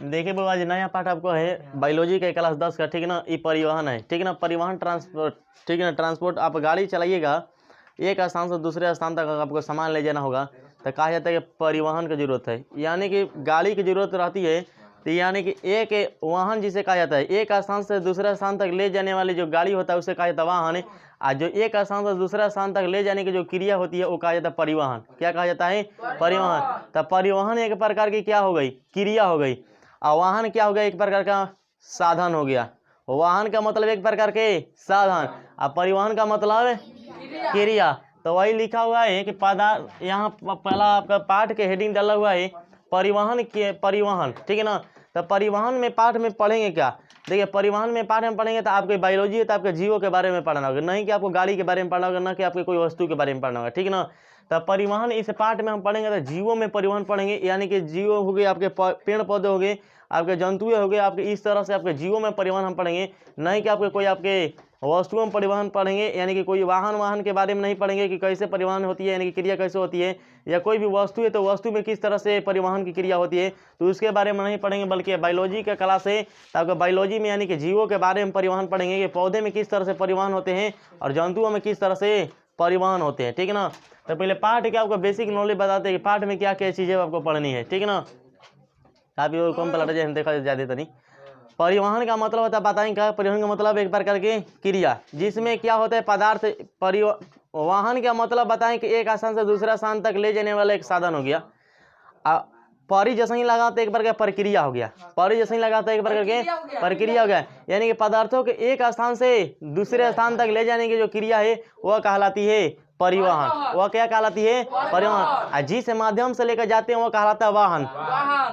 देखिए बाबा जी, नया पाठ आपको है बायोलॉजी का क्लास 10 का, ठीक है ना। ये परिवहन है, ठीक है ना। परिवहन ट्रांसपोर्ट, ठीक है ना। ट्रांसपोर्ट, आप गाड़ी चलाइएगा, एक स्थान से दूसरे स्थान तक आपको सामान ले जाना होगा तो कहा जाता है कि परिवहन की जरूरत है, यानी कि गाड़ी की जरूरत रहती है। तो यानी कि एक वाहन जिसे कहा जाता है, एक स्थान से दूसरे स्थान तक ले जाने वाली जो गाड़ी होता है उसे कहा जाता है वाहन। और जो एक स्थान से दूसरा स्थान तक ले जाने की जो क्रिया होती है वो कहा जाता है परिवहन। क्या कहा जाता है? परिवहन। तो परिवहन एक प्रकार की क्या हो गई? क्रिया हो गई। और वाहन क्या हो गया? एक प्रकार का साधन हो गया। वाहन का मतलब एक प्रकार के साधन, और परिवहन का मतलब क्रिया। तो वही लिखा हुआ है कि पदार्थ, यहाँ पहला आपका पाठ के हेडिंग डाला हुआ है परिवहन के, परिवहन, ठीक है ना। तो परिवहन में पाठ में पढ़ेंगे क्या? देखिए, परिवहन में पाठ में पढ़ेंगे तो आपके बायोलॉजी है तो आपके जीवों के बारे में पढ़ना होगा, नहीं कि आपको गाड़ी के बारे में पढ़ना होगा, ना कि आपके कोई वस्तु के बारे में पढ़ना होगा, ठीक है ना। तो परिवहन इस पाठ में हम पढ़ेंगे तो जीवों में परिवहन पढ़ेंगे, यानी कि जीव हो गए आपके पेड़ पौधे हो गए, आपके जंतुएं हो गए, आपके इस तरह से आपके जीवों में परिवहन हम पढ़ेंगे, नहीं कि आपके कोई आपके वस्तुओं में परिवहन पढ़ेंगे, यानी कि कोई वाहन के बारे में नहीं पढ़ेंगे कि कैसे परिवहन होती है, यानी कि क्रिया कैसे होती है, या कोई भी वस्तु है तो वस्तु में किस तरह से परिवहन की क्रिया होती है, तो उसके बारे में नहीं पढ़ेंगे। बल्कि बायोलॉजी का क्लास है तो आपको बायोलॉजी में यानी कि जीवों के बारे में परिवहन पढ़ेंगे कि पौधे में किस तरह से परिवहन होते हैं और जंतुओं में किस तरह से परिवहन होते हैं, ठीक है ना। तो पहले पाठ के आपको बेसिक नॉलेज बताते हैं कि पाठ में क्या क्या चीज़ें आपको पढ़नी है, ठीक है ना। आप ये कम पलट जाए, देखा ज़्यादा नहीं। परिवहन का मतलब होता है, बताएंगे क्या परिवहन का मतलब? एक प्रकार की क्रिया जिसमें क्या होता है पदार्थ। वाहन का मतलब बताएं कि एक स्थान से दूसरा स्थान तक ले जाने वाला एक साधन हो गया। परि जैसे ही लगाते एक प्रकार प्रक्रिया हो गया, परि जैसे ही लगाते एक प्रकार के प्रक्रिया हो गया, यानी कि पदार्थों के एक स्थान से दूसरे स्थान तक ले जाने की जो क्रिया है वह कहलाती है परिवहन। वह क्या कहलाती है? परिवहन। जिस माध्यम से लेकर जाते हैं वो कहलाता है वाहन।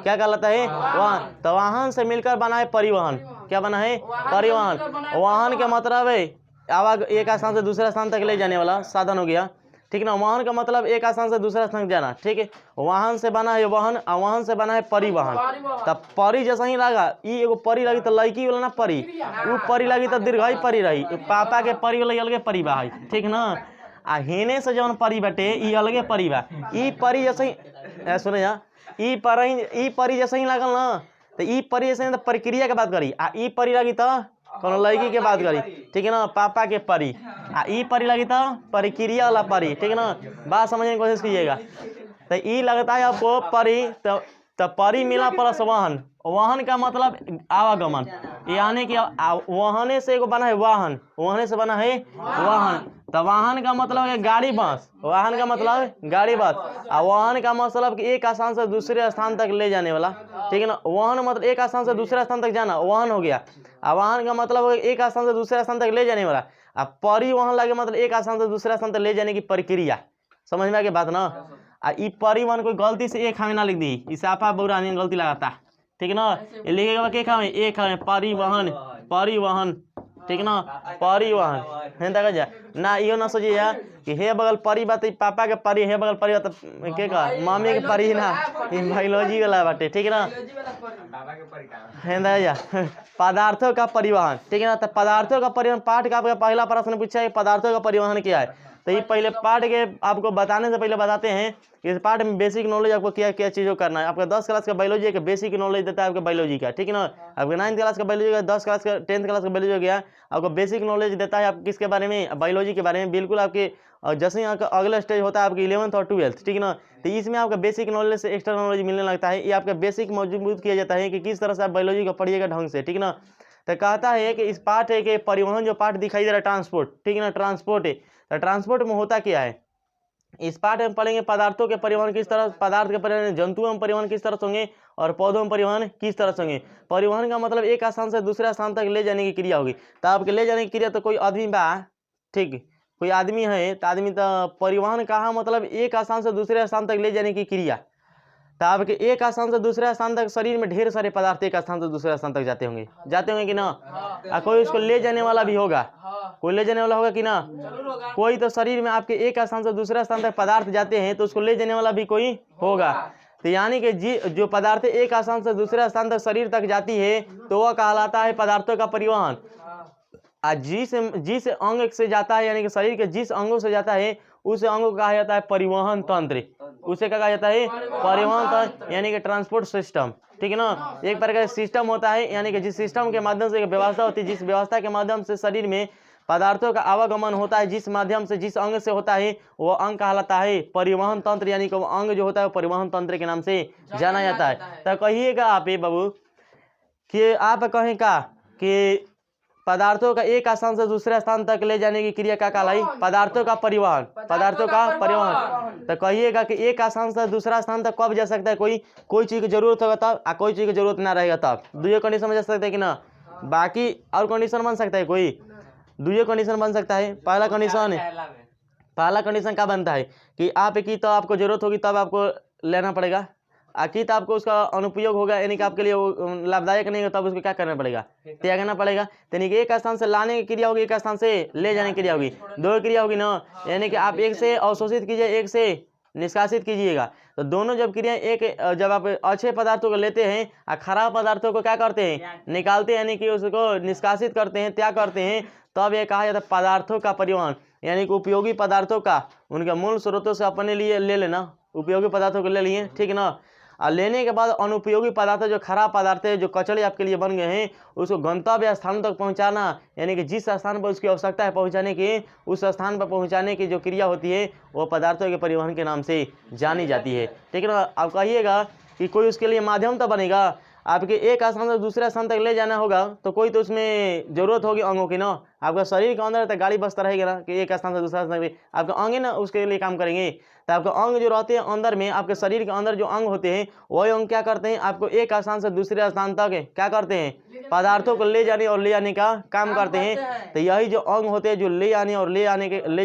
क्या कहलाता है? वाहन। तो वाहन से मिलकर बना है परिवहन। क्या बना है? परिवहन। वाहन का मतलब है आवाज, एक स्थान से दूसरे स्थान तक ले जाने वाला साधन हो गया, ठीक ना। वाहन का मतलब एक स्थान से दूसरा स्थान जाना, ठीक है। वाहन से बना है वाहन, और वाहन से बना है परिवहन। तब परी जैसा ही लगा, ई एगो परी लगी तो लड़की वाला ना परी, वो परी लगी तो दीर्घाई परी रही, पापा के परी वाला अलगे परी बा, ठीक ना। आ हेने से जौन परी बटे ई अलगे परी बा। ई परी जैसे ही सुने जा, ई परी जैसे ही लगल ना, तो ई परी जैसे प्रक्रिया के बात करी, आ ई परी लगी तो कौन लड़की के बात करी, ठीक है ना। पापा के परी, आ ई परी लगी तो प्रक्रिया वाला परी, ठीक है ना। बात समझने की कोशिश कीजिएगा। तो ई लगता है आपको परी, तो परी मिला प्लस वाहन। वाहन का मतलब आवागमन, यानी कि वाहने से एगो बना है वाहन, वाहने से बना है वाहन। तो वाहन का मतलब है गाड़ी बस, वाहन का मतलब गाड़ी बस, और वाहन का मतलब कि एक स्थान से दूसरे स्थान तक ले जाने वाला, ठीक है ना। वाहन मतलब एक स्थान से दूसरे स्थान तक जाना, वाहन हो गया। और वाहन का मतलब एक स्थान से दूसरे स्थान तक ले जाने वाला। अब परिवहन लगे मतलब एक स्थान से दूसरे स्थान तक ले जाने की प्रक्रिया। समझ में आ गई बात ना। आ ई परिवहन कोई गलती से एक हमें ना लिख दी, इसे आपा बुरानी गलती लगाता, ठीक है ना। ये लिखेगा के खामे एक हमें परिवहन, परिवहन, ठीक है ना। परिवहन है तक जा ना, यो ना सोचिए यार कि हे बगल परी बात पापा के परी, हे बगल परी बात के का मम्मी के परी ना, ये बायोलॉजी वाला बाटे, ठीक है ना। है तक जा पदार्थों का परिवहन, ठीक है ना। तो पदार्थों का परिवहन पाठ का आपका पहला प्रश्न पूछा है पदार्थों का परिवहन क्या है। तो ये पहले पाठ के आपको बताने से पहले बताते हैं कि इस पाठ में बेसिक नॉलेज आपको क्या क्या चीज़ों करना है। आपका 10 क्लास का बायोलॉजी का बेसिक नॉलेज देता है आपके बायोलॉजी का, ठीक है ना। आपका 9th क्लास का बायोलॉजी का, 10 क्लास का 10th क्लास का बायोलॉजी हो गया, आपको बेसिक नॉलेज देता है आप किसके बारे में? बायोलॉजी के बारे में। बिल्कुल आपके जैसे ही अगला स्टेज होता है आपकी 11th और 12th, ठीक है ना। तो इसमें आपका बेसिक नॉलेज से एक्स्ट्रा नॉलेज मिलने लगता है। ये आपका बेसिक मजबूत किया जाता है कि किस तरह से आप बायोलॉजी को पढ़िएगा ढंग से, ठीक है ना। तो कहता है कि इस पाठ है कि परिवहन जो पाठ दिखाई दे रहा है ट्रांसपोर्ट, ठीक है ना, ट्रांसपोर्ट है। तो ट्रांसपोर्ट में होता क्या है? इस पाठ में पढ़ेंगे पदार्थों के परिवहन किस तरह, पदार्थ के परिवहन, जंतुओं में परिवहन किस तरह से होंगे, और पौधों में परिवहन किस तरह से होंगे। परिवहन का मतलब एक स्थान से दूसरे स्थान तक ले जाने की क्रिया होगी। तो आपके ले जाने की क्रिया, तो कोई आदमी बा, ठीक, कोई आदमी है तो आदमी, तो परिवहन कहा मतलब एक स्थान से दूसरे स्थान तक ले जाने की क्रिया। तो आपके एक स्थान से दूसरे स्थान तक शरीर में ढेर सारे पदार्थ एक स्थान से दूसरे स्थान तक जाते होंगे कि ना। कोई उसको ले जाने वाला भी होगा, कोई ले जाने वाला होगा कि ना। कोई तो शरीर में आपके एक स्थान से दूसरे स्थान तक पदार्थ जाते हैं तो उसको ले जाने वाला भी कोई होगा। तो यानी कि जो पदार्थ एक स्थान से दूसरे स्थान तक शरीर तक जाती है तो वह कहलाता है पदार्थों का परिवहन। जिस अंग से जाता है, यानी कि शरीर के जिस अंगों से जाता है उस अंग को कहा जाता है परिवहन तंत्र। उसे क्या कहा जाता है? परिवहन तंत्र, यानी कि ट्रांसपोर्ट सिस्टम, ठीक है ना। एक प्रकार का सिस्टम होता है, यानी कि जिस सिस्टम के माध्यम से एक व्यवस्था होती है, जिस व्यवस्था के माध्यम से शरीर में पदार्थों का आवागमन होता है, जिस माध्यम से जिस अंग से होता है वो अंग कहलाता है परिवहन तंत्र, यानी कि वो अंग जो होता है वो परिवहन तंत्र के नाम से जाना जाता है। तो कहिएगा आप ये बाबू कि आप कहें का कि पदार्थों का एक स्थान से दूसरे स्थान तक ले जाने की क्रिया क्या कहलाई? पदार्थों का परिवहन, पदार्थों का परिवहन। तो कहिएगा कि एक स्थान से दूसरा स्थान तक कब जा सकता है? कोई चीज की जरूरत होगा तब, और कोई चीज की जरूरत ना रहेगा तब। दुइये कंडीशन में जा सकते हैं कि ना? बाकी और कंडीशन बन सकता है कोई? दुइये कंडीशन बन सकता है। पहला कंडीशन क्या बनता है कि आप की तो आपको जरूरत होगी तब आपको लेना पड़ेगा, आखिर तो आपको उसका अनुपयोग होगा, यानी कि आपके लिए वो लाभदायक नहीं होगा, तब उसको क्या करना पड़ेगा? त्यागना पड़ेगा। यानी कि एक स्थान से लाने की क्रिया होगी, एक स्थान से ले जाने की क्रिया होगी, दो क्रिया होगी ना। यानी कि आप एक से अवशोषित कीजिए, एक से निष्कासित कीजिएगा। तो दोनों जब क्रिया एक, जब आप अच्छे पदार्थों को लेते हैं और खराब पदार्थों को क्या करते हैं? निकालते हैं, यानी कि उसको निष्कासित करते हैं, त्याग करते हैं, तब यह कहा जाता है पदार्थों का परिवहन। यानी कि उपयोगी पदार्थों का उनके मूल स्रोतों से अपने लिए ले लेना, उपयोगी पदार्थों को ले लिए, ठीक ना। और लेने के बाद अनुपयोगी पदार्थ, जो खराब पदार्थ है, जो कचड़े आपके लिए बन गए हैं, उसको गंतव्य स्थान तक पहुंचाना, यानी कि जिस स्थान पर उसकी आवश्यकता है पहुंचाने की, उस स्थान पर पहुंचाने की जो क्रिया होती है वो पदार्थों के परिवहन के नाम से जानी जाती है, ठीक है ना। आप कहिएगा कि कोई उसके लिए माध्यम तो बनेगा, आपके एक स्थान से दूसरे स्थान तक ले जाना होगा, तो कोई तो उसमें जरूरत होगी अंगों की ना। आपका शरीर के अंदर तो गाड़ी बसता रहेगा ना, कि एक स्थान से दूसरा स्थान, आपके अंग ना उसके लिए काम करेंगे। तो आपके अंग जो रहते हैं अंदर में, आपके शरीर के अंदर जो अंग होते हैं, वही अंग क्या करते हैं? आपको एक स्थान से दूसरे स्थान तक क्या करते हैं? पदार्थों को ले जाने और ले आने का काम करते हैं। तो यही जो अंग होते हैं जो ले आने और ले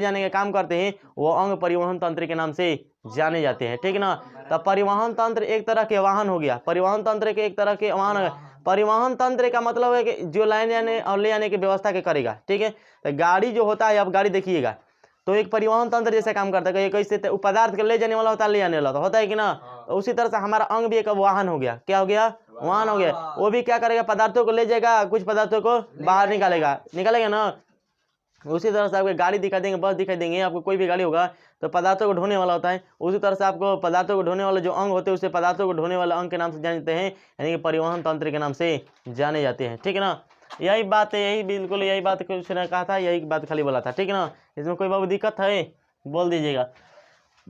जाने का काम करते हैं, वो अंग परिवहन तंत्र के नाम से जाने जाते हैं, ठीक ना। तो परिवहन तंत्र एक तरह के वाहन हो गया, परिवहन तंत्र के एक तरह के वाहन हो गया। परिवहन तंत्र का मतलब है कि जो लाने आने और ले आने की व्यवस्था के करेगा, ठीक है। तो गाड़ी जो होता है, आप गाड़ी देखिएगा तो एक परिवहन तंत्र जैसे काम करता है, कैसे? पदार्थ के ले जाने वाला होता है, ले आने वाला होता है कि ना। तो उसी तरह से हमारा अंग भी एक वाहन हो गया। क्या हो गया? वाहन हो गया। वो भी क्या करेगा? पदार्थों को ले जाएगा, कुछ पदार्थों को बाहर निकालेगा ना। उसी तरह से आपको गाड़ी दिखा देंगे, बस दिखाई देंगे, आपको कोई भी गाड़ी होगा तो पदार्थों को ढोने वाला होता है। उसी तरह से आपको पदार्थों को ढोने वाले जो अंग होते हैं, उसे पदार्थों को ढोने वाले अंग के नाम से जाने जाते हैं, यानी कि परिवहन तंत्र के नाम से जाने जाते हैं, ठीक है ना। यही बात है, यही बिल्कुल यही बात कुछ ने कहा था, यही बात खाली बोला था, ठीक है ना। इसमें कोई बाबू दिक्कत है बोल दीजिएगा।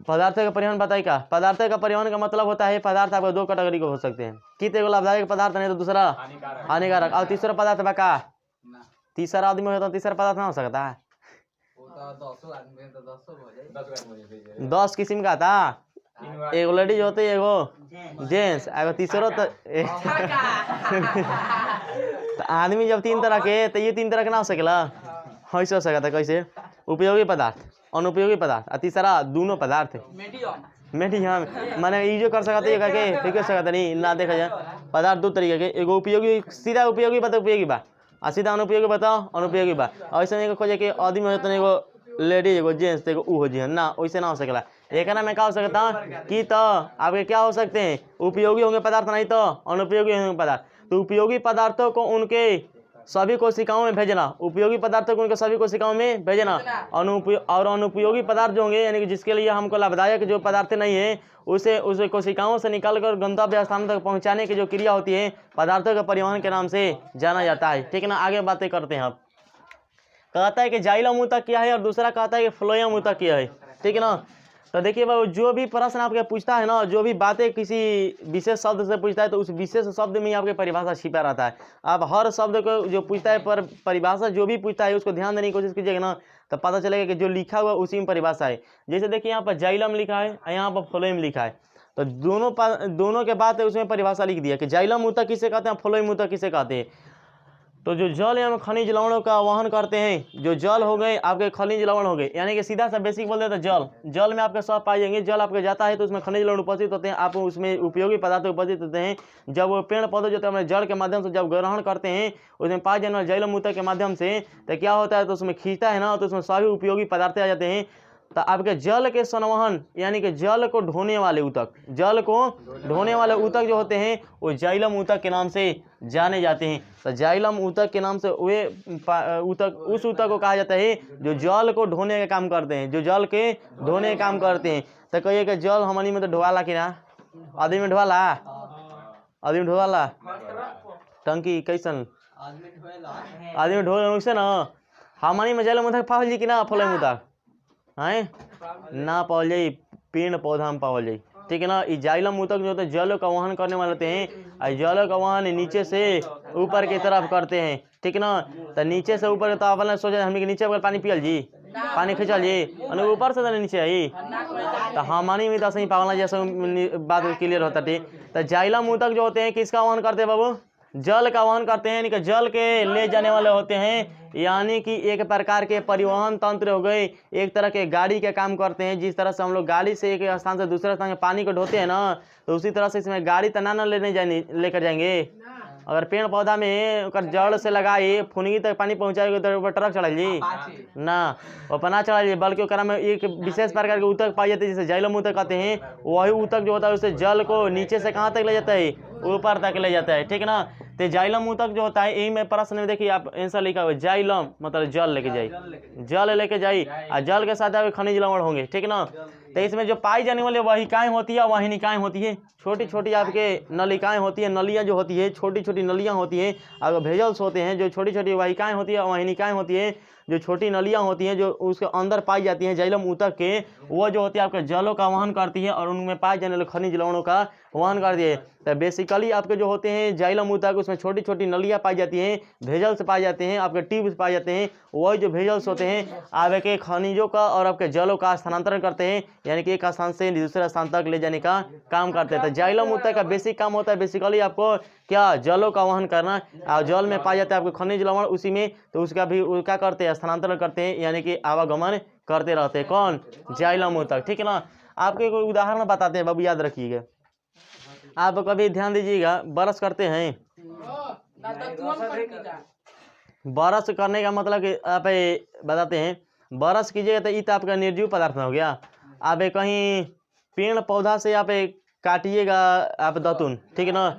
पदार्थों का परिवहन बताइए का? पदार्थों का परिवहन का मतलब होता है पदार्थ आपको दो कैटेगरी को हो सकते हैं, कित एगो लाभदायक पदार्थ नहीं तो दूसरा हानिकारक, और तीसरा पदार्थ बका तीसरा आदमी हो तो तीसरा पदार्थ ना हो सकता है। 10 किस्म का था, एगो लेडीज होते, एगो जेंट्स, एगो तीसरो तो आदमी जब 3 तरह के, तो ये 3 तरह के ना हो सकेला। ऐसे हो सकता है कैसे? उपयोगी पदार्थ, अनुपयोगी पदार्थ, और तीसरा दोनों पदार्थ मीडियम, माने ये जो कर सकते हैं करके ठीक है सकता नहीं ना। देखा जाए पदार्थ दो तरीके के, एगो उपयोगी, सीधा उपयोगी बता उपयोगी बा, और सीधा अनुपयोगी बताओ अनुपयोगी बा। ऐसे एगो खोजे कि आदमी हो तो एगो लेडीज, एगो जेंट्स, एगो ऊ हो जी ना, वैसे ना हो सकेला। एक ना में क्या हो सकता कि तो आपके क्या हो सकते हैं? उपयोगी होंगे पदार्थ, नहीं तो अनुपयोगी होंगे पदार्थ। तो उपयोगी पदार्थों को उनके सभी कोशिकाओं में भेजना, उपयोगी पदार्थों को उनके सभी कोशिकाओं में भेजना। और अनुपयोगी पदार्थ जो होंगे, यानी कि जिसके लिए हमको लाभदायक जो पदार्थ नहीं है, उसे कोशिकाओं से निकालकर गंतव्य स्थान तक पहुंचाने की जो क्रिया होती है, पदार्थों के परिवहन के नाम से जाना जाता है, ठीक है ना। आगे बातें करते हैं। आप कहता है कि जाइलम ऊतक क्या है, और दूसरा कहता है कि फ्लोएम ऊतक क्या है, ठीक है ना। तो देखिए बाबू, जो भी प्रश्न आपके पूछता है ना, जो भी बातें किसी विशेष शब्द से पूछता है, तो उस विशेष शब्द में ही आपके परिभाषा छिपा रहता है। आप हर शब्द को जो पूछता है, पर परिभाषा जो भी पूछता है उसको ध्यान देने की कोशिश कीजिएगा ना, तो पता चलेगा कि जो लिखा हुआ उसी में परिभाषा है। जैसे देखिए यहाँ पर जाइलम लिखा है, यहाँ पर फ्लोएम लिखा है, तो दोनों के बाद उसमें परिभाषा लिख दिया कि जाइलम ऊतक किसे कहते हैं, फ्लोएम ऊतक किसे कहते हैं। तो जो जल एवं खनिज लवणों का वहन करते हैं, जो जल हो गए आपके खनिज लवण हो गए, यानी कि सीधा सा बेसिक बोल देते हैं जल में आपके सब पाए जाएंगे। जल आपके जाता है तो उसमें खनिज लवण उपस्थित होते हैं, आप उसमें उपयोगी पदार्थ उपस्थित होते हैं। जब वो पेड़ पौधे जो होते हैं जल के माध्यम से जब ग्रहण करते हैं, उसमें पाए जाने वाले जाइलम ऊतक के माध्यम से, तो क्या होता है, तो उसमें खींचता है ना, तो उसमें सभी उपयोगी पदार्थ आ जाते हैं। तो आपके जल के संवहन यानी कि जल को ढोने वाले ऊतक, जल को ढोने वाले ऊतक जो होते हैं वो जाइलम ऊतक के नाम से जाने जाते हैं। तो जाइलम ऊतक के नाम से वे ऊतक, उस ऊतक को कहा जाता है जो जल को ढोने का काम करते हैं, जो जल के ढोने का काम करते हैं। तो कहिए कि जल हमनी में तो ढोवाला कि ना, आदमी में ढोवाला, आदमी ढोवाला टंकी कैसन आदमी ढोल वैसे ना हमनी में जाइलम ऊतक पावल जी कि ना, फलम ऊतक हैं ना पावल जाई, पेड़ पौधा में पावल जाई, ठीक है ना। ये जाइलम ऊतक जो होते हैं जल का वहन करने वाले होते हैं, और जल का वहन नीचे से ऊपर की तरफ करते हैं, ठीक है ना। तो नीचे से ऊपर तो आपने सोचा हम नीचे अगर पानी पियल जी, पानी खींचल जी, और ऊपर से तो नीचे आई, तो हमारी में तो सही पावला जैसे बात क्लियर होता थी। तो जाइलम ऊतक जो होते हैं किसका वहन करते हैं बाबू, जल का वहन करते हैं, यानी कि जल के ले जाने वाले होते हैं, यानी कि एक प्रकार के परिवहन तंत्र हो गए, एक तरह के गाड़ी का काम करते हैं। जिस तरह से हम लोग गाड़ी से एक स्थान से दूसरे स्थान में पानी को ढोते हैं ना, तो उसी तरह से इसमें गाड़ी तो ना लेकर जाएंगे। अगर पेड़ पौधा में जड़ से लगाए फुनगी तक पानी पहुंचाएगा तो ऊपर ट्रक चढ़ाई जी ना, ऊपर ना चढ़ाई, बल्कि ओकरा में एक विशेष प्रकार के ऊतक पाए जाते हैं जिसे जाइलम ऊतक कहते हैं। वही ऊतक जो होता है उससे जल को नीचे से कहाँ तक ले जाता है, ऊपर तक ले जाता है, ठीक है ना। तो जाइलम ऊतक जो होता है, यही में प्रश्न में देखिए आप आंसर लिखा हुआ है, जाइलम मतलब जल लेके जाई, जल लेके जाई, और जल के साथ खनिज लवण होंगे, ठीक है ना। तो इसमें जो पाई जाने वाली वाहिकाएं होती है, वाहिनिकाएं होती है, छोटी छोटी आपके नलिकाएं होती है, नलियां जो होती है छोटी छोटी नलियां होती हैं। अगर भेजल्स होते हैं जो छोटी छोटी वाहिकाएं होती है, वाहिनिकाएं होती है, जो छोटी नलियां होती हैं जो उसके अंदर पाई जाती हैं जाइलम ऊतक के, वो जो होती है आपके जलों का वहन करती है और उनमें पाए जाने वाले खनिज लवणों का वहन करती है। तो बेसिकली आपके जो होते हैं जाइलम ऊतक उसमें छोटी छोटी नलियां पाई जाती हैं, भेजल्स पाए जाते हैं, आपके ट्यूब्स पाए जाते हैं। वही जो भेजल्स होते हैं आपके खनिजों का और आपके जलों का स्थानांतरण करते हैं, यानी कि एक स्थान से दूसरे स्थान तक ले जाने का काम करते हैं। तो जाइलम ऊतक का बेसिक काम होता है बेसिकली आपको क्या, जलों का वहन करना, और जल में पाए जाते हैं आपके खनिज लवण उसी में, तो उसका भी क्या करते हैं, स्थानांतरण करते हैं, यानी कि आवागमन करते रहते हैं। कौन, जाइलम ऊतक, ठीक है ना। आपके कोई उदाहरण बताते हैं बाबू, याद रखिएगा। आप कभी ध्यान दीजिएगा, ब्रश करते हैं, ब्रश करने का मतलब कि आप बताते हैं, ब्रश कीजिएगा तो ये आपका निर्जीव पदार्थ हो गया। आप कहीं पेड़ पौधा से आप काटिएगा आप दातुन, ठीक है ना,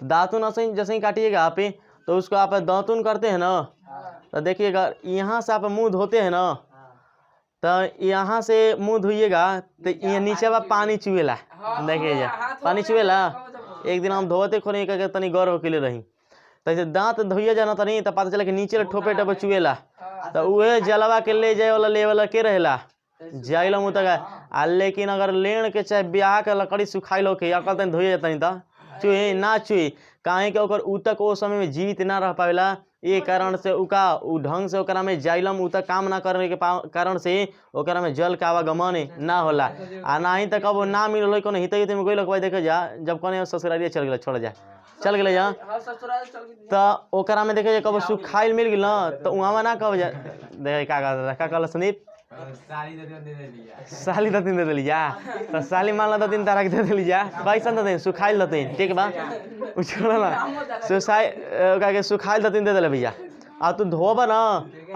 दातुन जैसे ही काटिएगा आप, तो उसको आप दातुन करते हैं ना, तो देखिएगा यहाँ से आप मुंह धोते हैं ना, तो यहाँ से मुंह धोइएगा तो ये नीचे बा पानी चुएला, देखिए पानी चुएला। एक दिन हम धोते खोने करके तनी गौर हो के लिए रही, तो ऐसे दांत धोइए जाना तनी, तो पता चला कि नीचे ठोपे टोपे चुएला, तो वह जलवा के ले जाए वाला ले वाला के रहेला, जाइलम ऊतक है। लेकिन अगर लेण के चाहे ब्याह के लकड़ी सुखाइल होके अकल तनी धोइए जाता नहीं था चुए ना चुए, काहे के ओकर ऊतक वो समय में जीवित ना रह पावेला, ये कारण से उका उ ढंग से ओकरा में जाइलम ऊतक काम ना करने के कारण से ओकरा में जल का आवागमन ना होला। आ ना ही तक अब ना मिल कोनो हित में कोई लोग देखे जा, जब कौन ससुरारिया चल गया छोड़ जा चल गए जा, तो ओकरा में देखे कब सुखाइल मिल गई ना, तो वहाँ ना कब जा देखे का कहल संदीप साली दतीन दे दिलिया, तो साली मान ला दतीन तारा के दे दिलिया, कैसन दतीन सुखाइल दतीन, ठीक बा छोड़ा ना सुखाइल दतीन दे दिले भैया। आ तू धोबा ना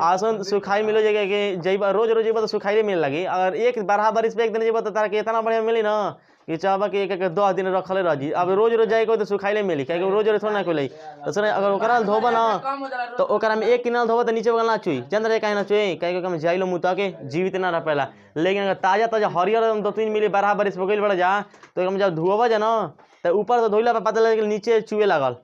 आसन सुखाई मिलो जगह के जइबा, रोज रोज जइबा तो सुखाई मिल लगी। अगर एक बराबर इस पे एक दिन जइबा तो तारा के इतना बढ़िया मिली ना कि चाहबा कि एक 10 दिन रखले रह जी। अब रोज रोज जाए तो सुखाइले मिली, क्या रोज रोज थोड़ा ना कोई तो सुने, अगर ओकरा धोबा ना तो ओकरा में एक किनाल धोबा तो नीचे वाला ना चुई, चंद्र कहीं ना चुई, कहीं में जाइलम ऊतक के जीवित ना रह पाला। लेकिन अगर ताजा ताजा हरियर 2-3 मिली बराबर इस गइल बड़ा जा, तो जब धोबा जा ना तो ऊपर तो धोइला पता लगे नीचे चुए लागल,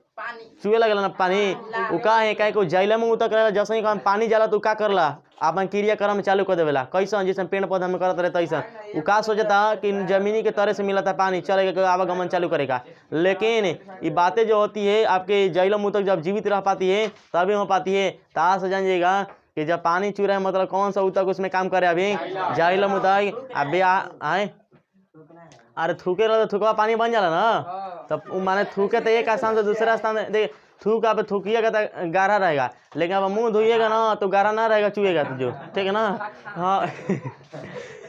चुए लगल ना पानी, उ का है कहीं को जाइलम ऊतक रहेला, जैसे ही पानी जाला तो का करला अपन क्रियाक्रम चालू कर देवेला, कैसा जैसे पेड़ पौधा में करत रहे तैसा उ का सोचता कि जमीनी के तरह से मिलता पानी चलेगा आवागमन चालू करेगा। लेकिन ये बातें जो होती है आपके जाइलम ऊतक जब जीवित रह पाती है तभी हो पाती है। ताश से जानिएगा कि जब पानी चू रहा है मतलब कौन सा ऊतक उसमें काम करे, अभी जाइलम ऊतक। अभी आए अरे थूके रहो तो थूकवा पानी बन जाला ना, तब माने थूके तो एक स्थान से दूसरा स्थान देख थूक आप थूकिएगा तो गाढ़ा रहेगा, लेकिन अब मुंह धोइएगा ना तो गाढ़ा ना रहेगा, चुएगा तो जो, ठीक है ना। हाँ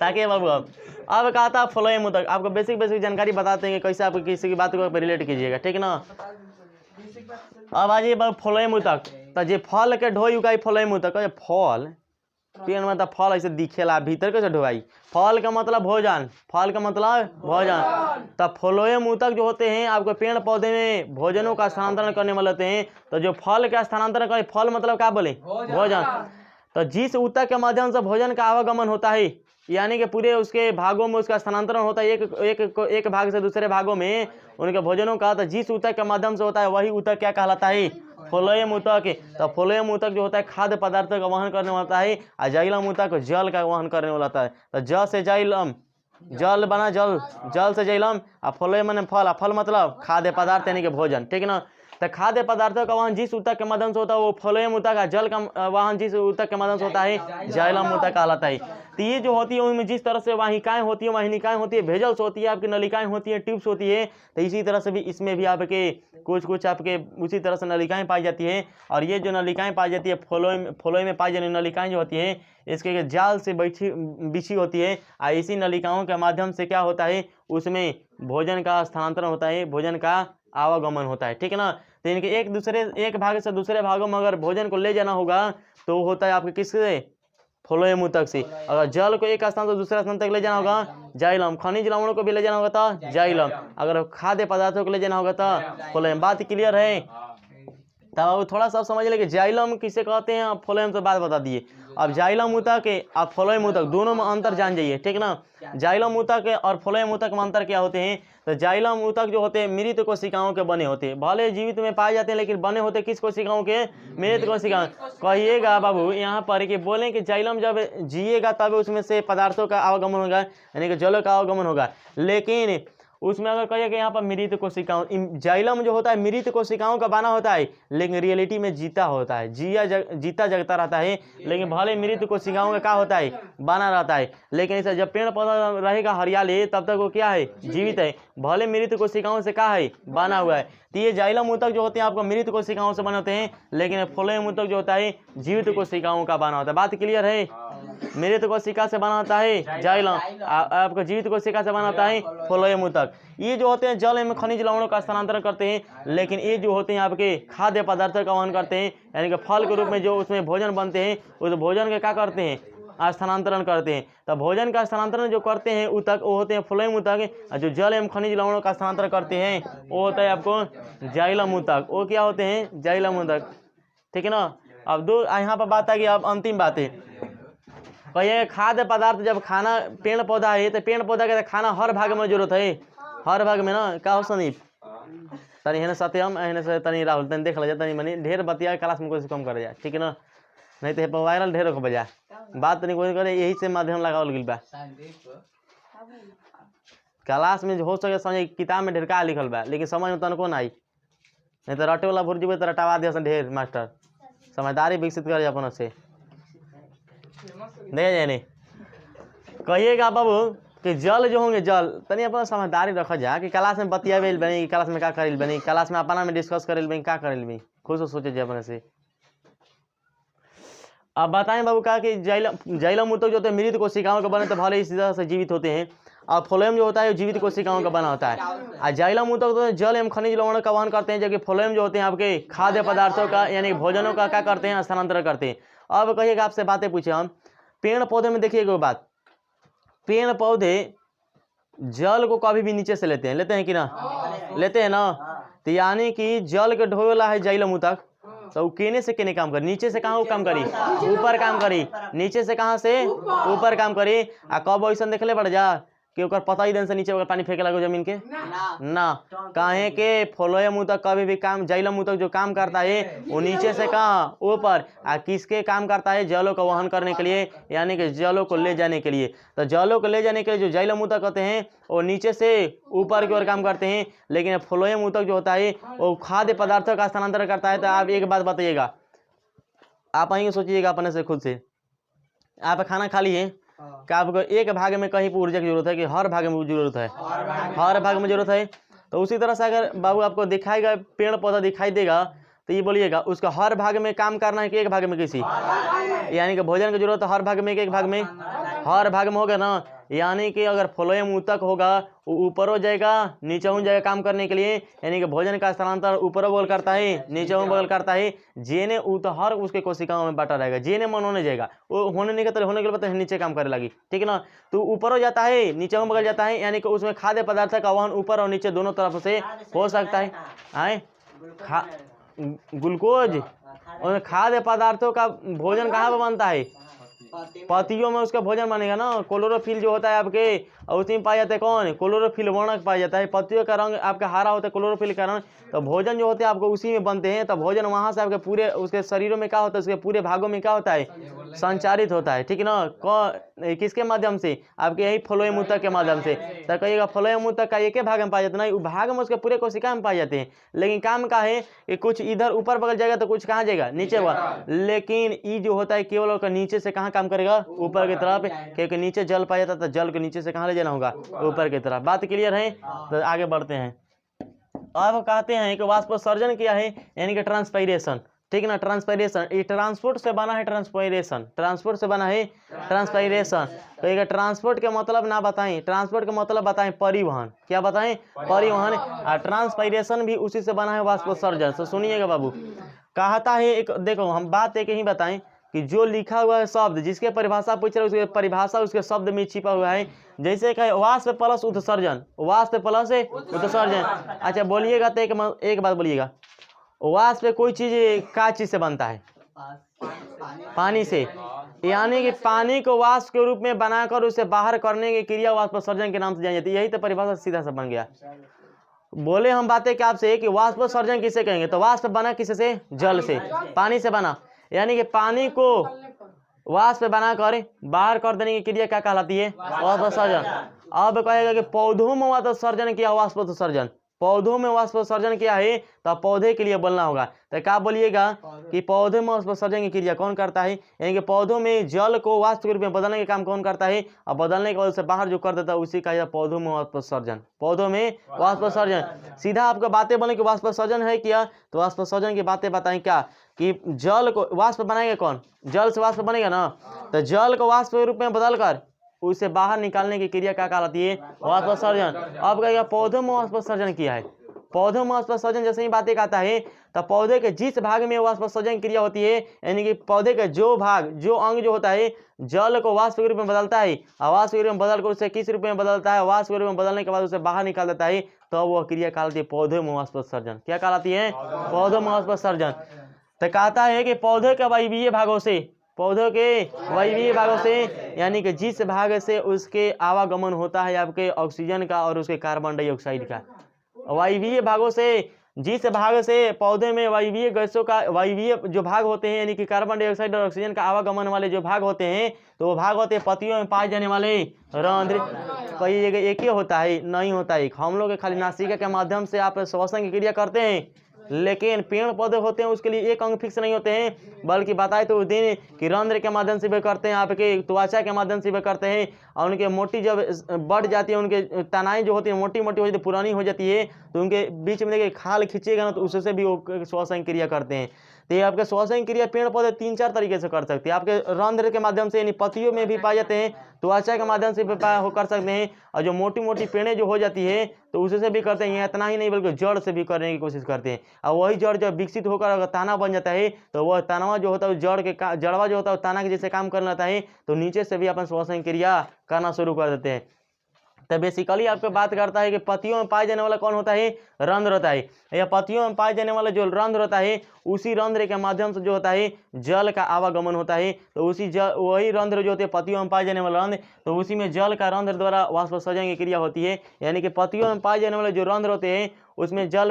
ताकि बाबू अब कहा था फ्लोएम ऊतक, आपको बेसिक जानकारी बताते हैं कि कैसे आप किसी की बात को रिलेट कीजिएगा, ठीक है ना। अब आ जाइए फ्लोएम ऊतक, तो जे फल के ढोई उकाई फ्लोएम ऊतक, फल पेड़ में तो फल ऐसे दिखेला, भीतर कैसे ढुकाई? फल का मतलब भोजन, फल का मतलब भोजन। तब फ्लोएम ऊतक जो होते हैं आपके पेड़ पौधे में भोजनों का स्थानांतरण करने वाले होते हैं। तो जो फल का स्थानांतरण करे, फल मतलब क्या बोले? भोजन। तो जिस ऊतक के माध्यम से भोजन का आवागमन होता है, यानी कि पूरे उसके भागों में उसका स्थानांतरण होता है, एक भाग से दूसरे भागों में उनके भोजनों का, तो जिस ऊतक के माध्यम से होता है वही ऊतक क्या कहलाता है? फ्लोएम ऊतक। तो फ्लोएम ऊतक जो होता है खाद्य पदार्थों का वहन करने वाला होता है, और जाइलम ऊतक जल का वहन करने वाला होता है। तो ज से जाइलम, जल बना जल, जल से जाइलम, और फ्लोएम माने फल, फल मतलब खाद्य पदार्थ यानी कि भोजन, ठीक है ना। तो खाद्य पदार्थों का वहन जिस ऊतक के माध्यम से होता है वो फ्लोएम ऊतक है, जल का वहन जिस ऊतक के माध्यम से होता है जाइलम ऊतक कहलाता है। तो ये जो होती है उनमें जिस तरह से वाहिकाएं होती है, वाहिनिकाएं होती है, भेजल्स होती है, आपकी नलिकाएं होती है, ट्यूब्स होती है, तो इसी तरह से भी इसमें भी आपके कुछ आपके उसी तरह से नलिकाएं पाई जाती है। और ये जो नलिकाएं पाई जाती है फ्लोएम में पाई जाने नलिकाएं जो होती है इसके जाल से बिछी होती है, और इसी नलिकाओं के माध्यम से क्या होता है उसमें भोजन का स्थानांतरण होता है, भोजन का आवागमन होता है, ठीक है ना। तो इनके एक भाग से दूसरे भागों में अगर भोजन को ले जाना होगा तो होता है आपके किससे? फ्लोएम ऊतक से। अगर जल को एक स्थान से दूसरे स्थान तक ले जाना होगा जाइलम, खनिज लवणों को भी ले जाना होगा तो जाइलम, अगर खाद्य पदार्थों को ले जाना होगा तो फ्लोएम। बात क्लियर है? तब थोड़ा सा समझ ले कि जाइलम किसे कहते हैं, आप फ्लोएम से बात बता दिए। अब जाइलम ऊतक और फ्लोएम ऊतक दोनों में अंतर जान जाइए, ठीक ना। जाइलम ऊतक और फ्लोएम ऊतक में अंतर क्या होते हैं? तो जाइलम ऊतक जो होते हैं मृत कोशिकाओं के बने होते हैं, भले जीवित में पाए जाते हैं लेकिन बने होते किस कोशिकाओं के? मृत कोशिकाओं। कहिएगा बाबू यहाँ पर कि बोलें कि जाइलम जब जिएगा तब उसमें से पदार्थों का आवागमन होगा, यानी कि जल का आवागमन होगा, लेकिन उसमें अगर कहिए कि यहाँ पर मृत कोशिकाओं, जाइलम जो होता है मृत कोशिकाओं का बना होता है लेकिन रियलिटी में जीता होता है, जीता जगता रहता है, लेकिन भले मृत कोशिकाओं का क्या होता है? बना रहता है। लेकिन इसे जब पेड़ पौधा रहेगा हरियाली तब तक वो क्या है? जीवित है, भले मृत कोशिकाओं से क्या है? बना हुआ है। तो ये जाइलम ऊतक जो होते हैं आपको मृत कोशिकाओं से बने होते हैं, लेकिन फ्लोएम ऊतक जो होता है जीवित कोशिकाओं का बना होता है। बात क्लियर है? मृत कोशिका से बना होता है जाइलम, आपको जीवित कोशिका से बना होता है फ्लोएम ऊतक। ये जो होते हैं जल में खनिज लवणों का स्थानांतरण करते हैं, लेकिन ये जो होते हैं आपके खाद्य पदार्थों का वहन करते हैं, यानी कि फल के रूप में जो उसमें भोजन बनते हैं उस भोजन के क्या करते हैं? स्थानांतरण करते हैं। तो भोजन का स्थानांतरण जो करते हैं ऊतक वो होते हैं फ्लोएम ऊतक, और जो जल एवं खनिज लवणों का स्थानांतरण करते हैं वो होता है आपको जाइलम ऊतक। वो क्या होते हैं? जाइलम ऊतक, ठीक है ना। अब दो यहाँ पर बात आ गई, अब अंतिम बात है। कहिए खाद्य पदार्थ जब खाना पेड़ पौधा है तो पेड़ पौधा के खाना हर भाग में जरूरत है, हर भाग में ना। क्या हो संदीप तनी है सत्यम है से तनी राहुल तनी देख लीजिए, तनी मनी ढेर बतिया क्लास में कोई कम कर जाए, ठीक है ना, नहीं तो वायरल ढेर हो बजा बात तनी कोई करे, यही से माध्यम लगावल गइल बा। क्लास में हो सके समझ किताब में ढेर का लिखल बा लेकिन समझ में तनको नहीं, नहीं तो रटे वाला भूल जीबे तो रटावा दिया ढेर मास्टर। समझदारी विकसित कर अपन से नहीं जाए नहीं। कहिएगा बाबू कि जल जो होंगे जल तनी अपना समझदारी रखा जा कि क्लास में बतिया बनी, क्लास में क्या करेल बनी, क्लास में अपना में डिस्कस करेल बनी, क्या करेल बनी, खुद से सोचे जाए अपने से। अब बताएं बाबू का कि जाइलम ऊतक जो होते हैं मृत कोशिकाओं का बने तो भले इसी तरह से जीवित होते हैं, और फ्लोएम जो होता है जीवित कोशिकाओं का बना होता है। और जाइलम ऊतक तो जल एवं खनिज लवणों का वहन करते हैं, जबकि फ्लोएम जो होते हैं आपके खाद्य पदार्थों का यानी भोजनों का क्या करते हैं? स्थानांतरण करते हैं। अब कहिएगा आपसे बातें पूछे हम, पेड़ पौधे में देखिएगा बात, पेड़ पौधे जल को कभी भी नीचे से लेते हैं कि ना? लेते हैं ना। तो यानी कि जल के ढोए वाला है जाइलम ऊतक, तो केने से केने काम करी, नीचे से कहाँ काम करी? ऊपर काम करी। नीचे से कहाँ से? ऊपर काम करी। आ कब ऐसा देखले पड़ जा कि ओकर पता ही दिन से नीचे पानी फेंके लगो जमीन के ना, काहे के फ्लोएम ऊतक कभी भी काम, जाइलम ऊतक जो काम करता है वो नीचे से कहाँ? ऊपर। आ किसके काम करता है? जलों को वहन करने के लिए, यानी कि जलों को ले जाने के लिए। तो जलों को ले जाने के लिए जो जाइलम ऊतक होते हैं वो नीचे से ऊपर की ओर काम करते हैं, लेकिन फ्लोएम ऊतक जो होता है वो खाद्य पदार्थों का स्थानांतरण करता है। तो आप एक बात बताइएगा, आप आएंगे सोचिएगा अपने से खुद से, आप खाना खा लिए क्या आपको एक भाग में कहीं पर ऊर्जा की जरूरत है कि हर भाग में जरूरत है? हर भाग में जरूरत है। तो उसी तरह से अगर बाबू आपको दिखाएगा पेड़ पौधा दिखाई देगा तो ये बोलिएगा उसका हर भाग में काम करना है कि एक भाग में किसी, यानी कि भोजन की जरूरत हर भाग में, एक भाग में, हर भाग में होगा ना। यानी कि अगर फ्लोएम ऊतक होगा वो ऊपर हो जाएगा नीचे हो जाएगा काम करने के लिए, यानी कि भोजन का स्थानांतर ऊपर बगल करता है नीचे बगल करता है। जेने हर उसके कोशिकाओं में बांटा रहेगा, जेने मन होने जाएगा वो होने नहीं करता, होने के बाद नीचे काम करने लगी, ठीक है ना। तो ऊपर हो जाता है नीचे बगल जाता है, यानी कि उसमें खाद्य पदार्थ का वहन ऊपर और नीचे दोनों तरफ से हो सकता है। आए ग्लूकोज और खाद्य पदार्थों का भोजन कहाँ पर बनता है? पत्तियों में उसका भोजन बनेगा ना। क्लोरोफिल जो होता है आपके, और उसी में पाया जाता है कौन? क्लोरोफिल वर्णक पाया जाता है। पत्तियों का रंग आपका हरा होता है क्लोरोफिल का रंग, तो भोजन जो होते हैं आपको उसी में बनते हैं। तो भोजन वहां से आपके पूरे उसके शरीरों में क्या होता है, उसके पूरे भागों में क्या होता है? संचारित होता है, ठीक है ना। किसके माध्यम से? आपके यही फ्लोएम ऊतक के माध्यम से। तो कहिएगा फ्लोएम ऊतक का एक ही भाग में पाया जाता है, नहीं भाग में उसके पूरे कोशिका में पाए जाते हैं। लेकिन काम का है कि कुछ इधर ऊपर बगल जाएगा तो कुछ कहाँ जाएगा? नीचे बगल। लेकिन ई जो होता है केवल नीचे से कहाँ काम करेगा? ऊपर की तरफ, क्योंकि नीचे जल पाया जाता है, तो जल के नीचे से कहाँ ले जाना होगा? ऊपर की तरफ। बात क्लियर है? तो आगे बढ़ते हैं। अब कहते हैं कि वाष्पोत्सर्जन क्या है, यानी कि ट्रांसपायरेशन, ठीक है ना। ट्रांसपायरेशन ये ट्रांसपोर्ट से बना है, ट्रांसपायरेशन ट्रांसपोर्ट से बना है ट्रांसपायरेशन। तो ये ट्रांसपोर्ट के मतलब ना बताएं, ट्रांसपोर्ट का मतलब बताएं परिवहन। क्या बताएं? परिवहन। और ट्रांसपायरेशन भी उसी से बना है वाष्पोत्सर्जन। तो सुनिएगा बाबू, कहता है एक, देखो हम बात एक ही बताएं कि जो लिखा हुआ है शब्द जिसके परिभाषा पूछ रहे उसके परिभाषा उसके शब्द में छिपा हुआ है। जैसे कहे वाष्प प्लस उत्सर्जन, वाष्प प्लस उत्सर्जन। अच्छा बोलिएगा तो एक बात बोलिएगा, वाष्प कोई चीज क्या चीज से बनता है? पानी से। यानी कि पानी को वाष्प के रूप में बनाकर उसे बाहर करने की क्रिया वाष्पोत्सर्जन के नाम से जानी जाती है। यही तो परिभाषा सीधा सा बन गया। बोले हम बातें क्या आपसे कि वाष्पोत्सर्जन किसे कहेंगे? तो वाष्प बना किससे? जल से, पानी से बना। यानी कि पानी को वाष्प बनाकर बाहर कर देने की क्रिया क्या कहलाती है? वाष्पोत्सर्जन। अब कहेगा कि पौधों में वाष्पोत्सर्जन किया वाष्पोत्सर्जन, पौधों में वाष्पोत्सर्जन किया है तो पौधे के लिए बोलना होगा। तो क्या बोलिएगा कि पौधे में वाष्पोत्सर्जन की क्रिया कौन करता है? यानी कि पौधों में जल को वाष्प के रूप में बदलने का काम कौन करता है? और बदलने के बाद उसे बाहर जो कर देता है उसी का पौधों में वाष्पोत्सर्जन। पौधों में वाष्पोत्सर्जन। सीधा आपको बातें बोले कि वाष्पोत्सर्जन है क्या, तो वाष्पोत्सर्जन की बातें बताएं क्या कि जल को वाष्प बनाएगा कौन? जल से वाष्प बनेगा ना। तो जल को वाष्प के रूप में बदलकर उसे बाहर निकालने की क्रिया क्या कहलाती है? वाष्पोत्सर्जन। अब कहेगा पौधों में वाष्पोत्सर्जन किया है। पौधों में वाष्पोत्सर्जन जैसे ही बातें कहता है तो पौधे के जिस भाग में वाष्पोत्सर्जन क्रिया होती है, यानी कि पौधे का जो भाग जो अंग जो होता है जल को वाष्प के रूप में बदलता है, वाष्प के रूप में बदलकर उसे किस रूप में बदलता है? वाष्प के रूप में बदलने के बाद उसे बाहर निकाल देता है, तो वह क्रिया कहलाती है पौधों में वाष्पोत्सर्जन। क्या कहलाती है? पौधों में वाष्पोत्सर्जन। तो कहता है कि पौधे के वायवीय भागों से, पौधों के वायवीय भागों से, यानी कि जिस भाग से उसके आवागमन होता है आपके ऑक्सीजन का और उसके कार्बन डाइऑक्साइड का, वायवीय भागों से, जिस भाग से पौधे में वायवीय गैसों का वायवीय जो भाग होते हैं, यानी कि कार्बन डाइऑक्साइड और ऑक्सीजन का आवागमन वाले जो भाग होते हैं, तो वो भाग होते हैं पत्तियों में पाए जाने वाले रंध्र। कई जगह एक ही होता है, नहीं होता है। हम लोग खाली नासिका के माध्यम से आप श्वसन की क्रिया करते हैं, लेकिन पेड़ पौधे होते हैं उसके लिए एक अंग फिक्स नहीं होते हैं, बल्कि बताए तो उस दिन कि रंध्र के माध्यम से भी करते हैं, आपके त्वचा के माध्यम से भी करते हैं। और उनके मोटी जब बढ़ जाती है, उनके तनाई जो होती है मोटी मोटी हो जाती है, पुरानी हो जाती है, तो उनके बीच में देखिए खाल खींचेगा ना, तो उससे भी वो श्वसन क्रिया करते हैं। तो ये आपके श्वसन क्रिया पेड़ पौधे 3-4 तरीके से कर सकते हैं। आपके रंध्र के माध्यम से, यानी पत्तियों में भी पाए जाते हैं, त्वचा के माध्यम से भी कर सकते हैं, और जो मोटी मोटी पेड़ें जो हो जाती है तो उससे भी करते हैं। इतना ही नहीं बल्कि जड़ से भी करने की कोशिश करते हैं। और वही जड़ जब विकसित होकर अगर ताना बन जाता है, तो वह तानवा जो होता है जड़ के जड़वा जो होता है ताना के जैसे काम करने लगता है, तो नीचे से भी अपन श्वसन क्रिया करना शुरू कर देते हैं। तो बेसिकली आपको बात करता है कि पत्तियों में पाए जाने वाला कौन होता है? रंध्र होता है। या पत्तियों में पाए जाने वाला जो रंध्र होता है, उसी रंध्र के माध्यम से जो होता है जल का आवागमन होता है। तो उसी वही रंध्र जो होते हैं पत्तियों में पाए जाने वाला रंध्र, तो उसी में जल का रंध्र द्वारा वाष्पोत्सर्जन की क्रिया होती है। यानी कि पत्तियों में पाए जाने वाले जो रंध्र होते हैं उसमें जल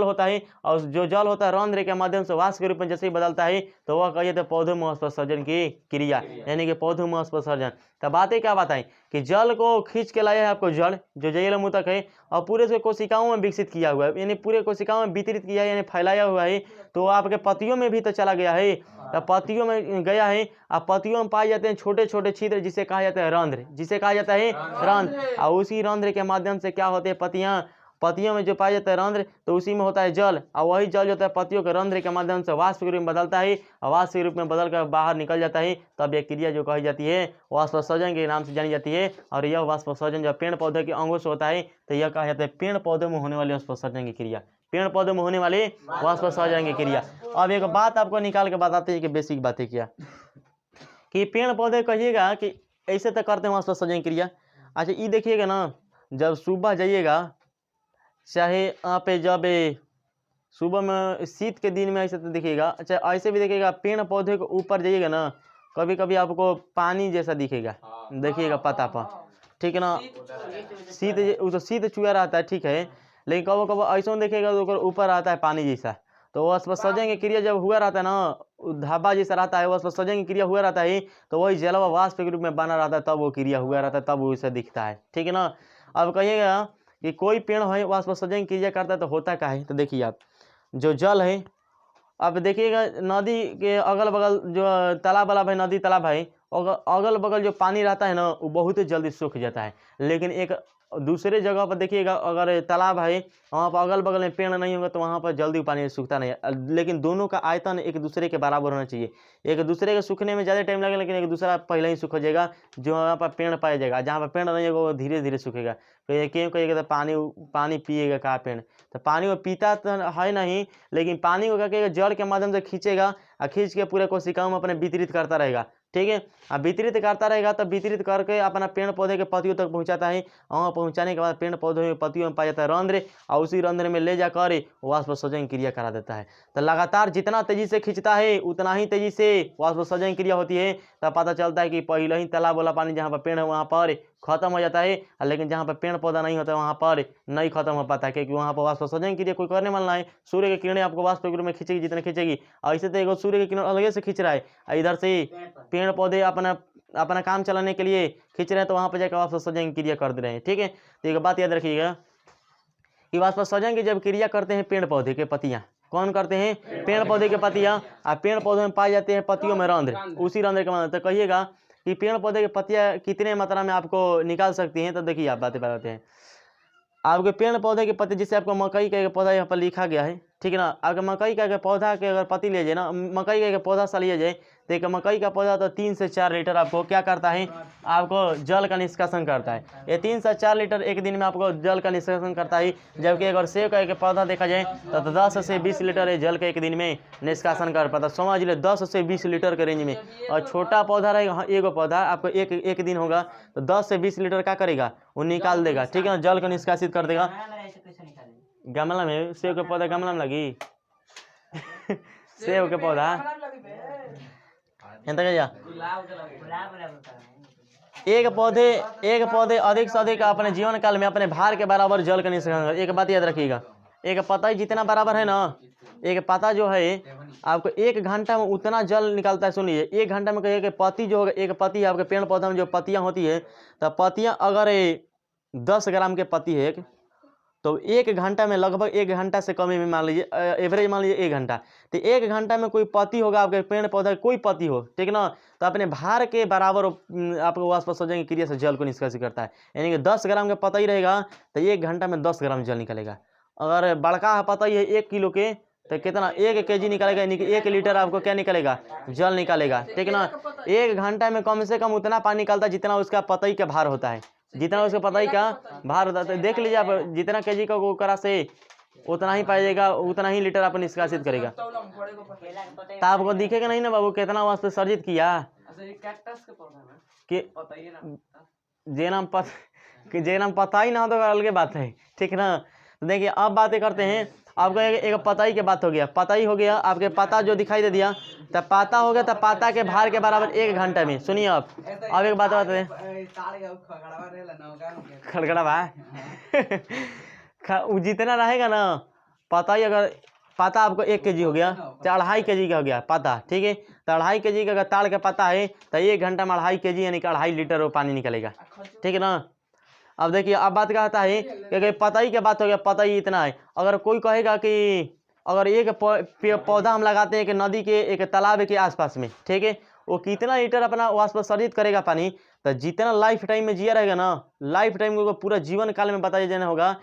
होता है, और जो जल होता है रंध्र के माध्यम से वाष्प के रूप में जैसे ही बदलता है, तो वह कहिए तो पौधों में वाष्पोत्सर्जन की क्रिया, यानी कि पौधों में वाष्पोत्सर्जन। तो बातें क्या बताएं कि जल को खींच के लाया है आपको जड़ जो जैलम ऊतक है, और पूरे से कोशिकाओं में विकसित किया हुआ है, यानी पूरे कोशिकाओं में वितरित किया है, यानी फैलाया हुआ है। तो आपके पत्तियों में भी तो चला गया है, तो पत्तियों में गया है। अब पत्तियों में पाए जाते हैं छोटे छोटे छिद्र जिसे कहा जाता है रंध्र, जिसे कहा जाता है रंध्र। और उसी रंध्र के माध्यम से क्या होते हैं पत्तियां पत्तियों में जो पाया जाता है रंध्र, तो उसी में होता है जल, और वही जल जो होता है पत्तियों के रंध्र के माध्यम से वाष्प के रूप में बदलता है, और वाष्प के रूप में बदल कर बाहर निकल जाता है। तब यह क्रिया जो कही जाती है वाष्पोत्सर्जन के नाम से जानी जाती है। और यह वाष्पोत्सर्जन जब पेड़ पौधे के अंगों से होता है तो यह कहा जाता है पेड़ पौधों में होने वाले वाष्पोत्सर्जन की क्रिया, पेड़ पौधों में होने वाले वाष्पोत्सर्जन की क्रिया। अब एक बात आपको निकाल के बताते हैं कि बेसिक बातें क्या, कि पेड़ पौधे कहिएगा कि ऐसे तो करते हैं वाष्पोत्सर्जन की क्रिया। अच्छा ये देखिएगा ना, जब सुबह जाइएगा, चाहे आप जब सुबह में शीत के दिन में ऐसे तो देखिएगा, अच्छा ऐसे भी देखिएगा पेड़ पौधे के ऊपर जाइएगा ना, कभी कभी आपको पानी जैसा दिखेगा, देखिएगा पत्ता पर, ठीक है ना, शीत चुआ रहता है, ठीक है, लेकिन कभी कभी ऐसा देखिएगा तो ऊपर आता है पानी जैसा। तो वाष्पोत्सर्जन की क्रिया जब हुआ रहता है ना, धाबा जैसा रहता है, वाष्पोत्सर्जन की क्रिया हुआ रहता है, तो वही जलवा वाष्प के रूप में बना रहता है, तब वो क्रिया हुआ रहता है, तब वो ऐसा दिखता है, ठीक है ना। अब कहिएगा कि कोई पेड़ है वाष्पोत्सर्जन की क्रिया करता है तो होता क्या है, तो देखिए आप जो जल है, अब देखिएगा नदी के अगल बगल जो तालाब वालाब है, नदी तालाब है, अगल बगल जो पानी रहता है ना वो बहुत ही जल्दी सूख जाता है। लेकिन एक दूसरे जगह पर देखिएगा, अगर तालाब है वहाँ पर अगल बगल में पेड़ नहीं होगा तो वहाँ पर जल्दी पानी सूखता नहीं है। लेकिन दोनों का आयतन एक दूसरे के बराबर होना चाहिए, एक दूसरे के सूखने में ज़्यादा टाइम लगेगा, लेकिन एक दूसरा पहले ही सूख जाएगा जो वहाँ पर पेड़ पाया जाएगा, जहाँ पर पेड़ नहीं होगा वो धीरे धीरे सूखेगा। क्यों कहिएगा तो पानी पिएगा का पेड़, तो पानी वो पीता तो है नहीं, लेकिन पानी को क्या कहेगा जल के माध्यम से खींचेगा, और खींच के पूरे कोशिकाओं में अपने वितरित करता रहेगा, ठीक है। अब वितरित करता रहेगा तब वितरित करके अपना पेड़ पौधे के पत्तियों तक पहुंचाता है, वहाँ पहुंचाने के बाद पेड़ पौधे में पत्तियों में पाया जाता है रंध्र, और उसी रंध्र में ले जाकर वाष्पोत्सर्जन क्रिया करा देता है। तो लगातार जितना तेजी से खींचता है उतना ही तेजी से वाष्पोत्सर्जन क्रिया होती है। तब पता चलता है कि पहले ही तालाब वाला पानी जहाँ पर पेड़ है वहाँ पर खत्म हो जाता है, लेकिन जहाँ पर पेड़ पौधा नहीं होता वहाँ पर नहीं खत्म हो पाता है, क्योंकि वहाँ पर वाष्पोत्सर्जन क्रिया कोई करने वाला है। सूर्य की किरणें आपको वाष्प के रूप में खींचेगी जितने खींचेगी, ऐसे तो एक सूर्य की किरण अलग से खींच रहा है, इधर से पेड़ पौधे अपना काम चलाने के लिए खींच रहे हैं, तो वहाँ पर जाकर वाष्पोत्सर्जन क्रिया कर दे रहे हैं, ठीक है। तो एक बात याद रखिएगा कि वाष्पोत्सर्जन की जब क्रिया करते हैं पेड़ पौधे के पत्तियाँ, कौन करते हैं, पेड़ पौधे के पत्तियाँ, और पेड़ पौधे में पाए जाते हैं पत्तियों में रंध्र, उसी रंध्र के माध्यम। तो कहिएगा कि पेड़ पौधे की पत्तियाँ कितने मात्रा में आपको निकाल सकती हैं, तो देखिए आप बातें बताते हैं। आपके पेड़ पौधे के पत्ते, जैसे आपको मकई का पौधा यहाँ पर लिखा गया है, ठीक है ना, आपके मकई का पौधा के अगर पत्ती ले जाए ना, मकई का पौधा सा लिया जाए, तो एक मकई का पौधा तो 3 से 4 लीटर आपको क्या करता है, आपको जल का निष्कासन करता है। ये 3 से 4 लीटर एक दिन में आपको जल का निष्कासन करता है। जबकि अगर सेब का एक पौधा देखा जाए तो 10 से 20 लीटर जल का एक दिन में निष्कासन कर पाता, समझ लीजिए 10 से 20 लीटर के रेंज में। और छोटा पौधा रहेगा, एगो पौधा आपको एक दिन होगा तो 10 से 20 लीटर क्या करेगा, वो निकाल देगा, ठीक है ना, जल को निष्कासित कर देगा। गमला में सेब का पौधा गमला में लगी सेब का पौधा एक पौधे अधिक से अधिक अपने जीवन काल में अपने भार के बराबर जल का निष्कासन। एक बात याद रखिएगा, एक पत्ता जितना बराबर है ना, एक पत्ता जो है आपको 1 घंटा में उतना जल निकालता है। सुनिए 1 घंटा में कहिए कि पत्ती जो होगा, एक पत्ती आपके पेड़ पौधा में जो पत्तियां होती है, तो पत्तियां अगर 10 ग्राम के पत्ती है तो 1 घंटा में लगभग 1 घंटा से कम में मान लीजिए, एवरेज मान लीजिए 1 घंटा, तो 1 घंटा में कोई पत्ती होगा आपके पेड़ पौधा कोई पत्ती हो, ठीक ना, तो अपने भार के बराबर आपको वाष्पोत्सर्जन की क्रिया से जल को निष्कासित करता है। यानी कि 10 ग्राम का पता ही रहेगा तो 1 घंटा में 10 ग्राम जल निकलेगा। अगर बड़का पता ही है 1 किलो के तो कितना 1 केजी निकलेगा, यानी कि 1 लीटर आपको क्या निकलेगा, जल निकलेगा, ठीक ना। 1 घंटा में कम से कम उतना पानी निकलता है जितना उसका पतई का भार होता है, जितना उसका पतई का भार होता है। देख लीजिए आप, जितना केजी का वो करा से उतना ही पाइएगा, उतना ही लीटर आप निष्कासित करेगा। तो आपको दिखेगा नहीं ना बाबू कितना वाष्पोत्सर्जित किया, कि जे नाम पता ही ना हो तो अलग बात है, ठीक ना। तो देखिए अब बातें करते हैं, आपको एक पताई की बात हो गया, पताई हो गया, आपके पता जो दिखाई दे दिया तब पाता हो गया, तब पाता के भार के बराबर 1 घंटे में। सुनिए अब एक बात बताते हैं, खड़खड़ा भाई जितना रहेगा ना पता ही, अगर पता आपको 1 केजी हो गया तो 2.5 केजी का हो गया पता, ठीक है। तो 2.5 केजी का अगर ताड़ का पता है तो 1 घंटा में 2.5 केजी यानी कि 2.5 लीटर वो पानी निकलेगा, ठीक है ना। अब देखिए अब बात क्या आता है कि पताई की बात हो गया, पताई इतना है। अगर कोई कहेगा कि अगर एक पौधा हम लगाते हैं कि नदी के एक तालाब के आसपास में, ठीक है, वो कितना लीटर अपना वाष्पोत्सर्जित करेगा पानी, तो जितना लाइफ टाइम में जिया रहेगा ना, लाइफ टाइम को पूरा जीवन काल में बताया जाना होगा,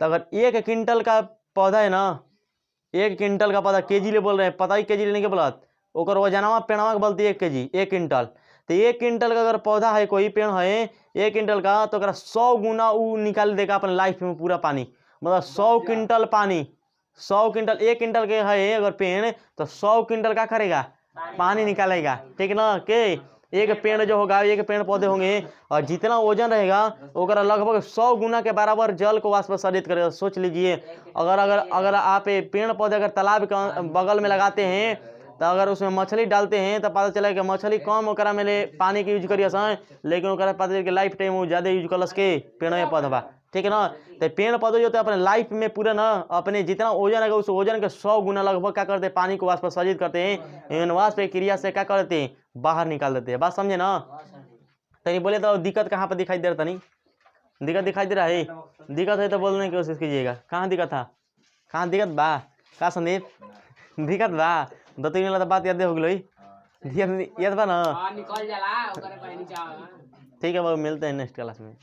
तो अगर 1 क्विंटल का पौधा है ना, 1 क्विंटल का पौधा केजी ले बोल रहे हैं, पता ही केजी लेने के बोलत ओकर वजनवा पेड़वा के बोलती 1 केजी 1 क्विंटल। तो 1 क्विंटल का अगर पौधा है, कोई पेड़ है 1 क्विंटल का, तो अगर 100 गुना वो निकाल देगा अपन लाइफ में पूरा पानी, मतलब 100 क्विंटल पानी। 100 क्विंटल 1 क्विंटल के है अगर पेड़, तो 100 क्विंटल का करेगा पानी निकालेगा, ठीक ना। के एक पेड़ जो होगा, एक पेड़ पौधे होंगे और जितना वजन रहेगा ओकरा लगभग 100 गुना के बराबर जल को वाष्पशरीत करेगा। सोच लीजिए, अगर अगर अगर आप पेड़ पौधे अगर तालाब के बगल में लगाते हैं, तो अगर उसमें मछली डालते हैं तो पता चला कि मछली कम ओकरा में पानी के यूज करिए सन, लेकिन ओकरा पता चले कि लाइफ टाइम वो ज़्यादा यूज करलस के पेड़ में पौधा, ठीक है ना। तो पेड़ पौधे जो होते हैं अपने लाइफ में पूरा ना, अपने जितना वजन है उस वजन के 100 गुना लगभग क्या करते हैं, पानी को वाष्पशरीत करते हैं, वाष्प क्रिया से क्या करते हैं, बाहर निकाल देते हैं। बात समझे ना। तनी बोले तो दिक्कत कहाँ पर दिखाई दे रहा, तनी दिक्कत दिखाई दे रहा है, दिक्कत है तो बोलने की कोशिश कीजिएगा। कहाँ दिक्कत था, कहाँ दिक्कत बा, का संदीप दिक्कत बा, 2-3 मिनट बात याद हो गई, याद बा ना। ठीक है, वो मिलते हैं नेक्स्ट क्लास में।